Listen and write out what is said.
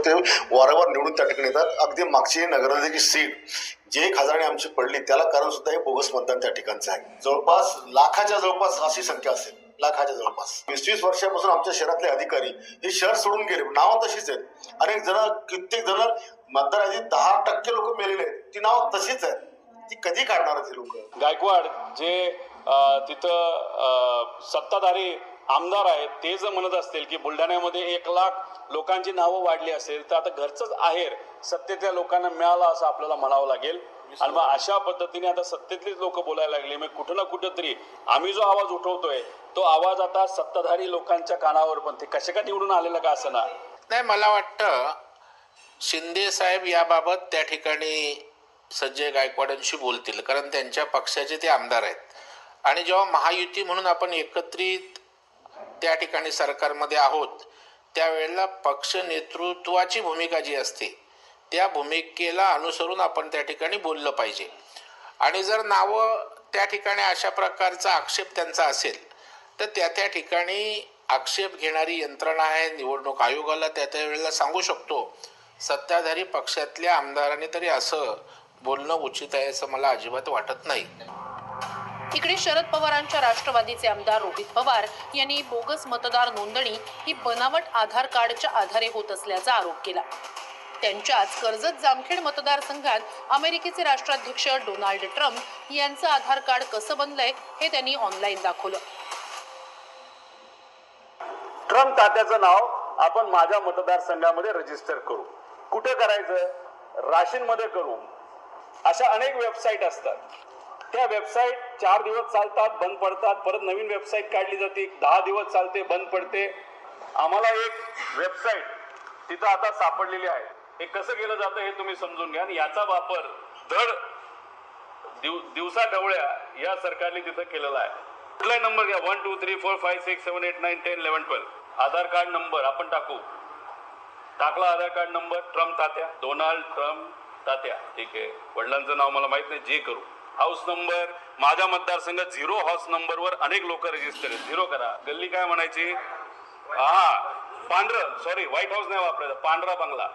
ते वारंवार निवडून त्या ठिकाणी येतात. अगदी मागची नगराध्यक्ष सीट जे खासदाराने आमची पडली त्याला कारण सुद्धा हे बोगस मतदान त्या ठिकाणचं आहे. जवळपास लाखाच्या जवळपास अशी संख्या असेल, लाखाच्या जवळपास. 20-20 वर्षापासून आमच्या शहरातले अधिकारी हे शहर सोडून गेले, नावं तशीच आहेत. अनेक जण, कित्येक जण मतदाराची 10% लोक मेलेले आहेत, ती नावं तशीच आहेत. ती कधी काढणार ती लोक? गायकवाड जे तिथं सत्ताधारी आमदार आहेत ते जर म्हणत असतील की बुलढाण्यामध्ये 1 लाख लोकांची नावं वाढली असेल तर आता घरचंच आहेर सत्तेतल्या लोकांना मिळालं असं आपल्याला म्हणावं लागेल. आणि मग अशा पद्धतीने आता सत्तेतलीच लोक बोलायला लागले. मग कुठं ना कुठं तरी आम्ही जो आवाज उठवतोय तो आवाज आता सत्ताधारी लोकांच्या कानावर पण ते कसे का निवडून आलेलं का असं नाही. मला वाटतं शिंदे साहेब याबाबत त्या ठिकाणी संजय गायकवाडांशी बोलतील, कारण त्यांच्या पक्षाचे ते आमदार आहेत. आणि जेव्हा महायुती म्हणून आपण एकत्रित त्या ठिकाणी सरकारमध्ये आहोत त्यावेळेला पक्ष नेतृत्वाची भूमिका जी असते त्या भूमिकेला अनुसरून आपण त्या ठिकाणी बोललं पाहिजे. आणि जर नावं त्या ठिकाणी अशा प्रकारचा आक्षेप त्यांचा असेल तर त्या ठिकाणी आक्षेप घेणारी यंत्रणा आहे निवडणूक आयोगाला, त्या वेळेला सांगू शकतो. सत्ताधारी पक्षातल्या आमदारांनी तरी असं बोलणं उचित आहे असं मला अजिबात वाटत नाही. इकडे शरद पवारांच्या राष्ट्रवादीचे आमदार रोहित पवार यांनी बोगस मतदार नोंदणी ही बनावट आधार कार्डच्या आधारे होत असल्याचा आरोप केला. त्यांच्याच कर्जत जामखेड मतदारसंघात अमेरिकेचे राष्ट्राध्यक्ष डोनाल्ड ट्रम्प यांचं आधार कार्ड कसं बनलंय हे त्यांनी ऑनलाईन दाखवलं. ट्रम्प तात्याचं नाव आपण माझ्या मतदारसंघामध्ये रजिस्टर करू. कुठे करायचं? राशीनमध्ये करू. अशा अनेक वेबसाईट असतात. त्या वेबसाईट 4 दिवस चालतात, बंद पडतात, परत नवीन वेबसाईट काढली जाते, 10 दिवस चालते, बंद पडते. आम्हाला एक वेबसाईट तिथं आता सापडलेली आहे. हे कसं केलं जातं हे तुम्ही समजून घ्या. आणि याचा वापर धड दिवसा ढवळ्या या सरकारने तिथं केलेला आहे. कुठलाही नंबर घ्या, 1 2 3 4 5 6 7 8 9 10 11 12 आधार कार्ड नंबर आपण टाकला आधार कार्ड नंबर ट्रम्प तात्या, डोनाल्ड ट्रम्प तात्या, ठीक आहे. वडिलांचं नाव मला माहित नाही, जे करू. हाऊस नंबर माझ्या मतदारसंघात 0 हाऊस नंबरवर अनेक लोक रजिस्टर आहेत, 0 करा. गल्ली काय म्हणायची? पांढरं, सॉरी व्हाईट हाऊस नाही वापरायचं, पांढरा बंगला.